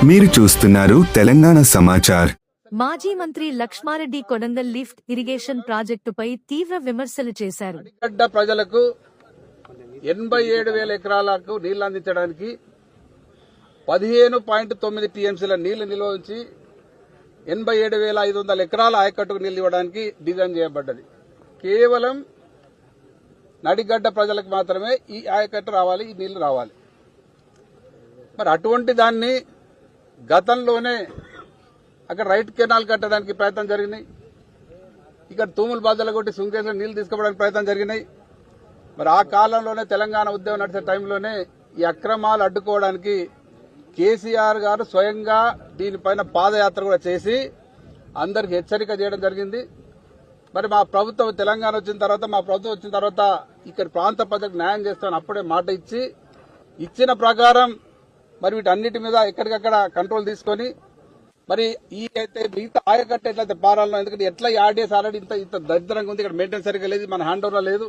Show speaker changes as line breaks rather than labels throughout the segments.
మీరు చూస్తున్నారు తెలంగాణ సమాచార్.
మాజీ మంత్రి లక్ష్మారెడ్డి కొడంగల్ లిఫ్ట్ ఇరిగేషన్ ప్రాజెక్టుపై తీవ్ర విమర్శలు చేశారు.
గడ్డ ప్రజలకు 87,000 ఎకరాలకు నీళ్లు అందించడానికి 15.9 టీఎంసీల నీళ్లు నిల్వ ఉంచి 87,500 ఎకరాల ఆయకట్టుకు నీళ్లు ఇవ్వడానికి డిజైన్ చేయబడ్డది. కేవలం నడిగడ్డ ప్రజలకు మాత్రమే ఈ ఆయకట్టు రావాలి, ఈ నీళ్లు రావాలి. మరి అటువంటి దాన్ని గతంలోనే అక్కడ రైట్ కెనాల్ కట్టడానికి ప్రయత్నం జరిగినాయి. ఇక్కడ తూములు బాధలు కొట్టి సుంకేశ్వర నీళ్లు తీసుకోవడానికి ప్రయత్నం జరిగినాయి. మరి ఆ కాలంలోనే తెలంగాణ ఉద్యమం నడిచే టైంలోనే ఈ అక్రమాలు అడ్డుకోవడానికి కేసీఆర్ గారు స్వయంగా దీనిపైన పాదయాత్ర కూడా చేసి అందరికి హెచ్చరిక చేయడం జరిగింది. మరి మా ప్రభుత్వం తెలంగాణ వచ్చిన తర్వాత ఇక్కడ ప్రాంత ప్రజలకు న్యాయం చేస్తామని అప్పుడే మాట ఇచ్చిన ప్రకారం మరి వీటన్నిటి మీద ఎక్కడికక్కడ కంట్రోల్ తీసుకొని మరి ఈ అయితే మిగతా ఆయకట్ట ఎట్లయితే పారాలను, ఎందుకంటే ఎట్లా ఆర్డీఎస్ ఆల్రెడీ ఇంత దరిద్రంగా ఉంది, ఇక్కడ మెయింటెనెన్స్ సరిగ్గా లేదు, మన హ్యాండ్ ఓవర్ లేదు.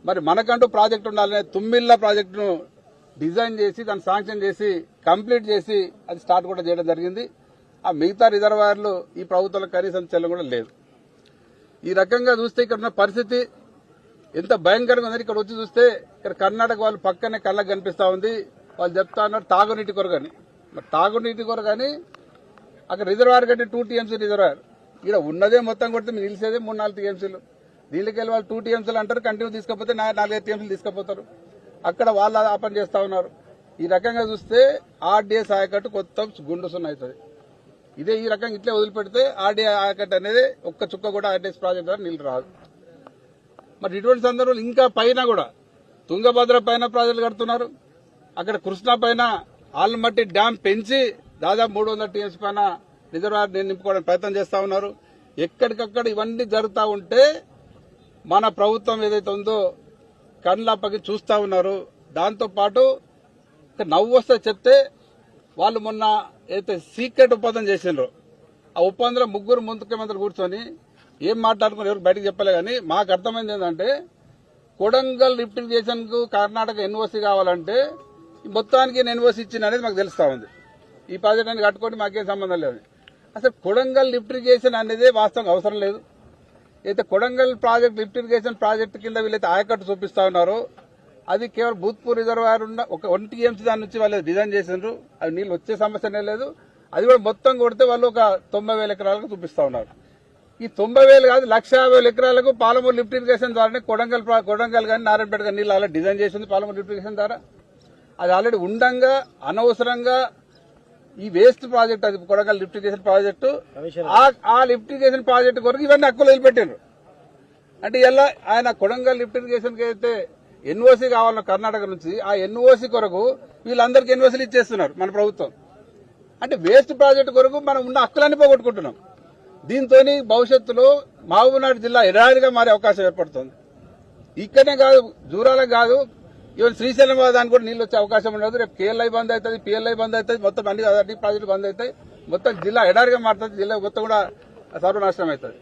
మరి మనకంటూ ప్రాజెక్టు ఉండాలనే తుమ్మిళ్ళ ప్రాజెక్టును డిజైన్ చేసి దాన్ని శాంక్షన్ చేసి కంప్లీట్ చేసి అది స్టార్ట్ కూడా చేయడం జరిగింది. ఆ మిగతా రిజర్వాయర్లు ఈ ప్రభుత్వంలో కనీసం చెల్లం కూడా లేదు. ఈ రకంగా చూస్తే ఇక్కడ ఉన్న పరిస్థితి ఎంత భయంకరంగా ఉంది. ఇక్కడ వచ్చి చూస్తే ఇక్కడ కర్ణాటక వాళ్ళు పక్కనే కళ్ళకు కనిపిస్తా ఉంది. వాళ్ళు చెప్తా ఉన్నారు తాగునీటి కొరకని. మరి తాగునీటి కొరకని అక్కడ రిజర్వాయర్ కంటే 2 టీఎంసీ రిజర్వాయర్, ఇక్కడ ఉన్నదే మొత్తం కొడితే మీరు నిలిచేదే 3-4 టీఎంసీలు. దీనికి వాళ్ళు 2 టీఎంసీలు అంటారు, కంటిన్యూ తీసుకపోతే 4-5 టీఎంసీలు తీసుకుపోతారు. అక్కడ వాళ్ళు ఆ పని చేస్తా ఉన్నారు. ఈ రకంగా చూస్తే ఆర్డీఎస్ ఆయకట్టు కొత్త గుండు సున్నా అవుతుంది. ఇదే ఈ రకంగా ఇట్లే వదిలిపెడితే ఆర్డీఏ ఆయకట్టు అనేది ఒక్క చుక్క కూడా ఆర్డీఎస్ ప్రాజెక్ట్ ద్వారా నీళ్లు రాదు. మరి ఇటువంటి సందర్భంలో ఇంకా పైన కూడా తుంగభద్ర పైన ప్రాజెక్టులు కడుతున్నారు. అక్కడ కృష్ణా పైన ఆల్మట్టి డ్యాం పెంచి దాదాపు 300 టీఎంసీ పైన రిజర్వాయర్ నింపుకోవడానికి ప్రయత్నం చేస్తా ఉన్నారు. ఎక్కడికక్కడ ఇవన్నీ జరుగుతూ ఉంటే మన ప్రభుత్వం ఏదైతే ఉందో కళ్ళప్పకి చూస్తా ఉన్నారు. దాంతోపాటు నవ్వు వస్తే చెప్తే వాళ్ళు మొన్న ఏదైతే సీక్రెట్ ఒప్పందం చేసిండ్రో ఆ ఒప్పందంలో ముగ్గురు ముఖ్యమంత్రులు కూర్చొని ఏం మాట్లాడుకుని ఎవరు బయటకు చెప్పలే. కానీ మాకు అర్థమైంది ఏంటంటే కొడంగల్ లిఫ్ట్ ఇరిగేషన్ కు కర్ణాటక ఎన్ఓసీ కావాలంటే మొత్తానికి ఎన్ఓసీ ఇచ్చింది అనేది మాకు తెలుస్తా ఉంది. ఈ ప్రాజెక్ట్ అని కట్టుకొని మాకేం సంబంధం లేదు. అసలు కొడంగల్ లిఫ్ట్ ఇరిగేషన్ అనేది వాస్తవంగా అవసరం లేదు. అయితే Kodangal project lift irrigation project కింద వీళ్ళైతే ఆయకట్టు చూపిస్తా ఉన్నారో అది కేవలం భూత్పూర్ రిజర్వాయర్ ఉన్న ఒక 1 టీఎంసీ దాని నుంచి వాళ్ళు డిజైన్ చేసిండ్రు. అది నీళ్ళు వచ్చే సమస్యనే లేదు. అది కూడా మొత్తం కొడితే వాళ్ళు ఒక 90,000 ఎకరాలకు చూపిస్తా ఉన్నారు. ఈ 90,000 కాదు 150,000 ఎకరాలకు పాలమూరు లిఫ్ట్ ఇరిగేషన్ ద్వారానే కొడంగల్ కానీ నారాయణపేట కానీ నీళ్ళు అలా డిజైన్ చేసింది పాలమూరు లిఫ్ట్ ఇరిగేషన్ ద్వారా. అది ఆల్రెడీ ఉండంగా అనవసరంగా ఈ వేస్ట్ ప్రాజెక్ట్, అది కొడంగల్ లిఫ్ట్ ఇరిగేషన్ ప్రాజెక్టు, ఆ లిఫ్ట్ ఇరిగేషన్ ప్రాజెక్టు కొరకు ఇవన్నీ హక్కులు వదిలిపెట్టారు. అంటే ఇలా ఆయన కొడంగల్ లిఫ్ట్ ఇరిగేషన్ కి అయితే ఎన్ఓసీ కావాలన్న కర్ణాటక నుంచి ఆ ఎన్ఓసీ కొరకు వీళ్ళందరికీ ఎన్ఓసీలు ఇచ్చేస్తున్నారు మన ప్రభుత్వం. అంటే వేస్ట్ ప్రాజెక్టు కొరకు మనం ఉన్న హక్కులన్నీ పోగొట్టుకుంటున్నాం. దీంతో భవిష్యత్తులో మహబూబ్నగర్ జిల్లా ఎడారిగా మారే అవకాశం ఏర్పడుతుంది. ఇక్కడనే కాదు, జూరాలకు కాదు, ఈవెన్ శ్రీశైలం దానికి కూడా నీళ్ళు వచ్చే అవకాశం ఉండదు. రేపు కేఎల్ఐ బంద్ అవుతుంది, పిఎల్ఐ బంద్ అవుతుంది, మొత్తం అన్ని ప్రాజెక్టులు బంద్ అవుతాయి. మొత్తం జిల్లా ఎడారిగా మారుతుంది. జిల్లా మొత్తం కూడా సర్వనాశనం అవుతుంది.